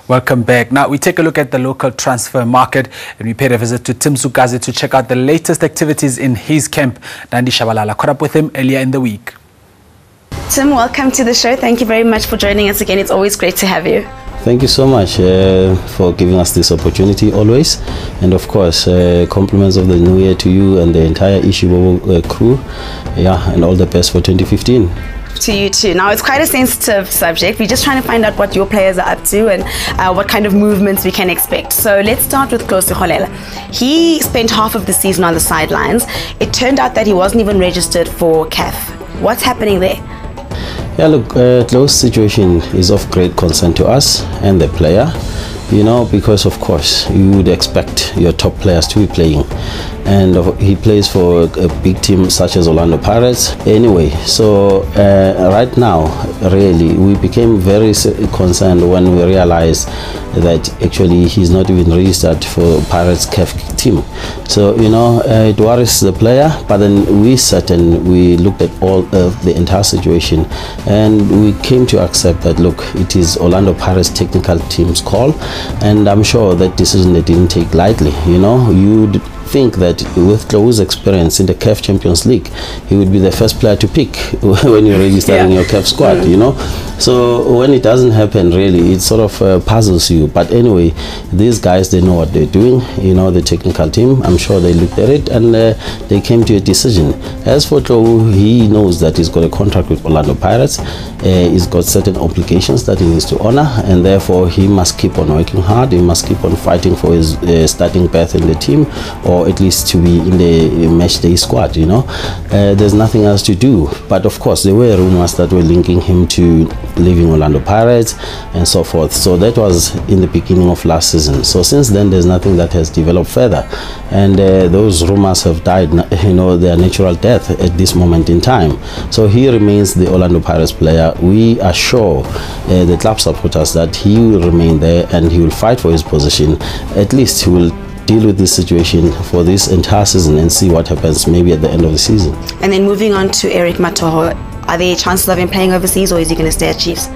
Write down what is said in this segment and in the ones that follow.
Welcome back. Now we take a look at the local transfer market and we paid a visit to Tim Sukazi to check out the latest activities in his camp. Nandi Shabalala caught up with him earlier in the week. Tim, welcome to the show. Thank you very much for joining us again. It's always great to have you. Thank you so much for giving us this opportunity always. And of course, compliments of the new year to you and the entire eShibobo crew. Yeah, and all the best for 2015. To you too. Now, it's quite a sensitive subject. We're just trying to find out what your players are up to and what kind of movements we can expect. So let's start with Kholelela. He spent half of the season on the sidelines. It turned out that he wasn't even registered for CAF. What's happening there? Yeah, look, Klo's situation is of great concern to us and the player, you know, because of course you would expect your top players to be playing, and he plays for a big team such as Orlando Pirates anyway. So right now really we became very concerned when we realized that actually he's not even registered for Pirates CAF team. So you know, it worries the player, but then we looked at all the entire situation and we came to accept that look, it is Orlando Pirates technical team's call, and I'm sure that decision they didn't take lightly. You know, you'd think that with Klo's experience in the CAF Champions League, he would be the first player to pick when you're registering your CAF squad, you know. So when it doesn't happen, really, it sort of puzzles you. But anyway, these guys, they know what they're doing, you know, the technical team. I'm sure they looked at it and they came to a decision. As for Klo, he knows that he's got a contract with Orlando Pirates. He's got certain obligations that he needs to honor, and therefore he must keep on working hard. He must keep on fighting for his starting berth in the team, or at least to be in the match day squad, you know. There's nothing else to do. But of course there were rumors that were linking him to leaving Orlando Pirates and so forth. So that was in the beginning of last season. So since then there's nothing that has developed further, and those rumors have died, you know, their natural death at this moment in time. So he remains the Orlando Pirates player. We assure the club supporters that he will remain there and he will fight for his position. At least he will deal with this situation for this entire season and see what happens maybe at the end of the season. And then moving on to Eric Mato, are there chances of him playing overseas, or is he going to stay at Chiefs?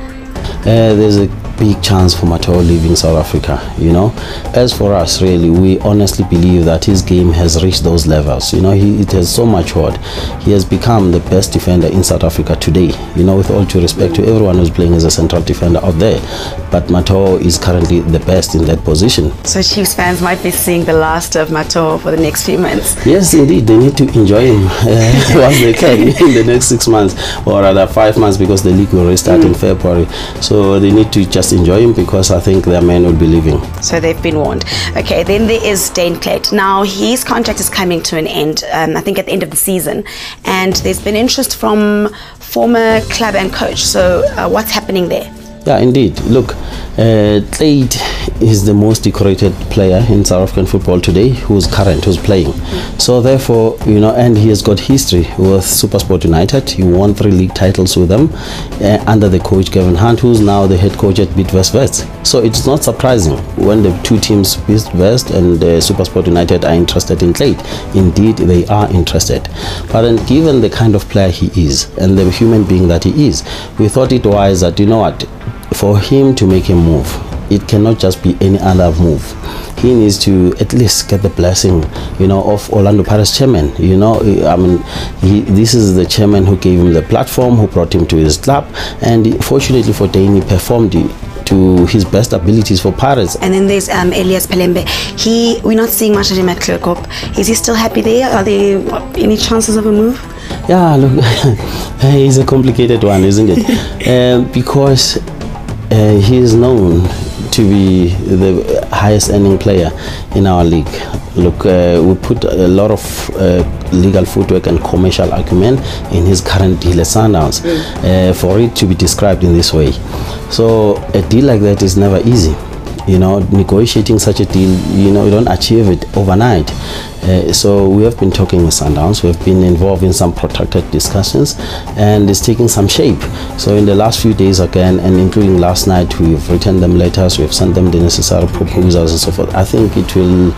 There's a big chance for Mato leaving South Africa, you know. As for us, really, we honestly believe that his game has reached those levels. You know, it has so matured. He has become the best defender in South Africa today, you know, with all due respect to everyone who's playing as a central defender out there. But Mato is currently the best in that position. So Chiefs fans might be seeing the last of Mato for the next few months. Yes, indeed. They need to enjoy him once they can in the next 6 months, or rather 5 months, because the league will restart in February. So they need to just enjoy him, because I think their men will be leaving. So they've been warned. Okay, then there is Dane Klate. Now his contract is coming to an end, I think at the end of the season, and there's been interest from former club and coach. So what's happening there? Yeah, indeed. Look, Klate is the most decorated player in South African football today who's playing. So therefore, you know, and he has got history with SuperSport United. He won 3 league titles with them under the coach Kevin Hunt, who's now the head coach at Bidvest. So it's not surprising when the two teams, Bidvest and SuperSport United, are interested in Klate. Indeed, they are interested. But then, given the kind of player he is and the human being that he is, we thought it wise that, you know what, for him to make a move, it cannot just be any other move. He needs to at least get the blessing, you know, of Orlando Pirates chairman. You know, I mean, this is the chairman who gave him the platform, who brought him to his club, and fortunately for Dane, he performed to his best abilities for Pirates. And then there's Elias Pelembe. We're not seeing much of him at Klerkop. Is he still happy there? Are there any chances of a move? Yeah, look, he's a complicated one, isn't it? Because he is known to be the highest earning player in our league. Look, we put a lot of legal footwork and commercial acumen in his current deal at Sundowns for it to be described in this way. So a deal like that is never easy. You know, negotiating such a deal, you know, you don't achieve it overnight. So we have been talking with Sundowns. We have been involved in some protracted discussions, and it's taking some shape. So in the last few days again, and including last night, we've written them letters, we've sent them the necessary proposals and so forth. I think it will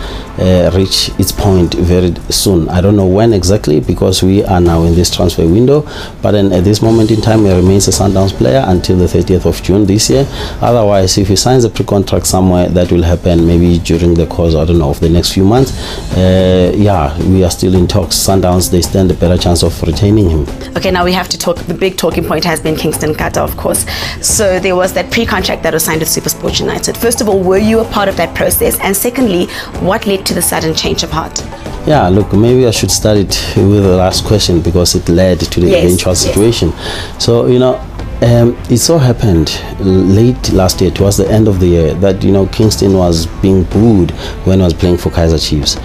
reach its point very soon. I don't know when exactly, because we are now in this transfer window, but then at this moment in time, he remains a Sundowns player until the 30th of June this year. Otherwise, if he signs a pre-contract somewhere, that will happen maybe during the course, I don't know, of the next few months. Yeah, we are still in talks. Sundowns, they stand a better chance of retaining him. Okay, now we have to talk. The big talking point has been Kingston Nkhatha, of course. So there was that pre-contract that was signed with SuperSport United. First of all, were you a part of that process? And secondly, what led to the sudden change of heart? Yeah, look, maybe I should start it with the last question, because it led to the eventual situation. So, you know, it so happened late last year, towards the end of the year, that, you know, Kingston was being booed when he was playing for Kaizer Chiefs.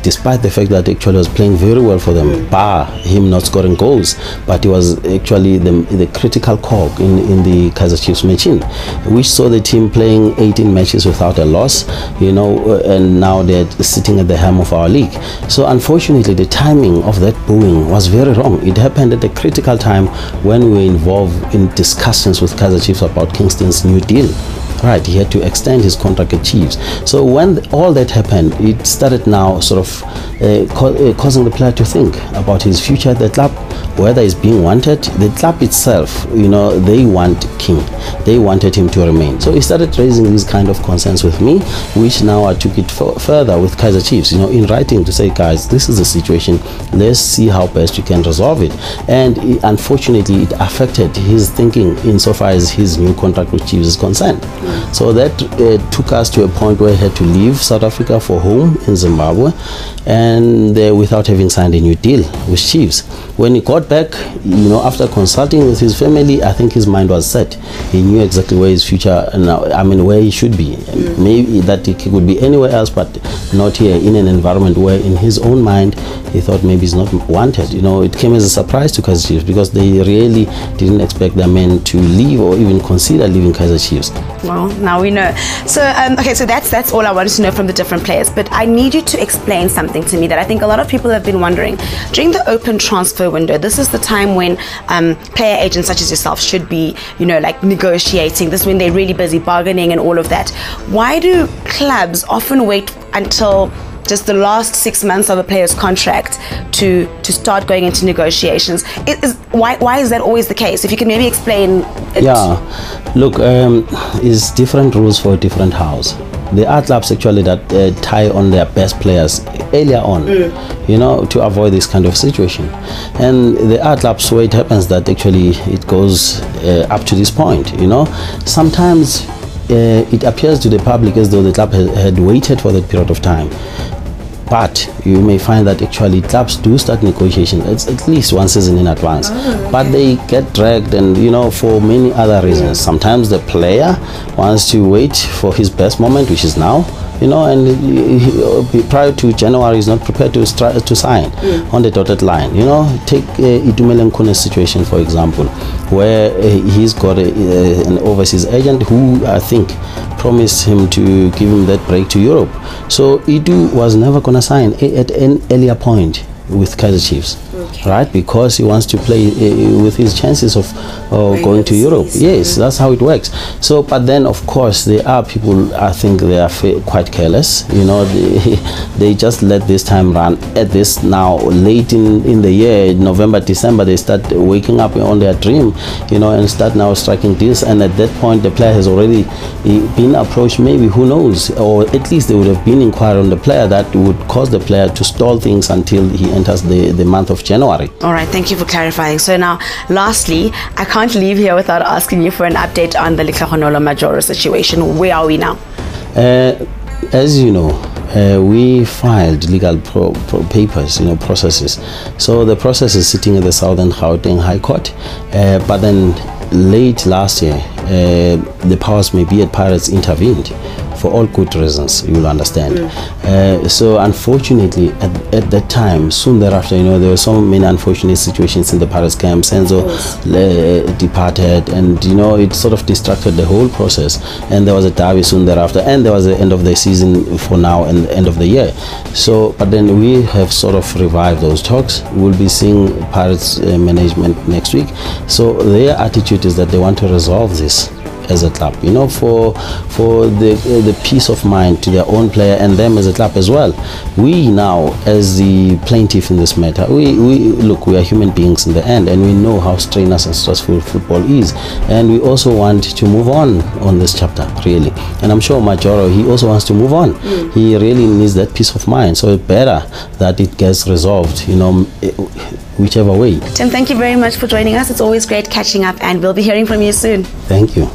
Despite the fact that actually was playing very well for them, bar him not scoring goals, but he was actually the critical cog in the Kaizer Chiefs machine, which saw the team playing 18 matches without a loss, you know, and now they're sitting at the helm of our league. So unfortunately, the timing of that booing was very wrong. It happened at the critical time when we were involved in discussions with Kaizer Chiefs about Kingston's new deal. Right, he had to extend his contract at Chiefs. So when all that happened, it started now sort of causing the player to think about his future at the club, whether he's being wanted. The club itself, you know, they want King. They wanted him to remain. So he started raising these kind of concerns with me, which now I took it further with Kaizer Chiefs, you know, in writing to say, guys, this is the situation. Let's see how best we can resolve it. And unfortunately, it affected his thinking insofar as his new contract with Chiefs is concerned. So that took us to a point where he had to leave South Africa for home in Zimbabwe, and without having signed a new deal with Chiefs. When he got back, you know, after consulting with his family, I think his mind was set. He knew exactly where his future, I mean, where he should be. Maybe that he could be anywhere else, but not here, in an environment where in his own mind he thought maybe he's not wanted. You know, it came as a surprise to Kaizer Chiefs, because they really didn't expect their men to leave or even consider leaving Kaizer Chiefs. Well, now we know. So okay, so that's all I wanted to know from the different players, but I need you to explain something to me that I think a lot of people have been wondering. During the open transfer window, this is the time when player agents such as yourself should be, you know, like negotiating. This is when they're really busy bargaining and all of that. Why do clubs often wait until just the last 6 months of a player's contract to start going into negotiations? Why is that always the case? If you can maybe explain it. Yeah, look, it's different rules for a different house. There are clubs actually that tie on their best players earlier on, you know, to avoid this kind of situation. And there are clubs where it happens that actually it goes up to this point, you know. Sometimes it appears to the public as though the club had waited for that period of time. But you may find that actually clubs do start negotiations at least one season in advance. But they get dragged, and, you know, for many other reasons. Sometimes the player wants to wait for his best moment, which is now, you know, and prior to January is not prepared to sign on the dotted line. You know, take Itumeleng Nkone's situation, for example, where he's got an overseas agent who I think promised him to give him that break to Europe. So Itu was never going to sign at an earlier point with Kaizer Chiefs, right? Because he wants to play with his chances of going to Europe. Yes, that's how it works. So, but then of course there are people, I think they are quite careless. You know, they just let this time run. At this now late in the year, November, December, they start waking up on their dream, you know, and start now striking deals. And at that point, the player has already been approached. Maybe, who knows, or at least they would have been inquired on the player. That would cause the player to stall things until he enters the month of January. All right, thank you for clarifying. So now, lastly, I can't leave here without asking you for an update on the Majoro situation. Where are we now? As you know, we filed legal papers, you know, processes. So the process is sitting at the Southern Gauteng High Court, but then late last year, the powers may be at Pirates intervened for all good reasons, you will understand. So unfortunately, at that time, soon thereafter, you know, there were so many unfortunate situations in the Pirates camp. Senzo departed, and you know, it sort of distracted the whole process. And there was a derby soon thereafter, and there was the end of the season for now and the end of the year. So, but then we have sort of revived those talks. We'll be seeing Pirates management next week. So their attitude is that they want to resolve this as a club, you know, for the peace of mind to their own player and them as a club as well. We now, as the plaintiff in this matter, we are human beings in the end, and we know how strenuous and stressful football is, and we also want to move on this chapter, really. And I'm sure Majoro, he also wants to move on. He really needs that peace of mind, so it's better that it gets resolved, you know, whichever way. Tim, thank you very much for joining us. It's always great catching up, and we'll be hearing from you soon. Thank you.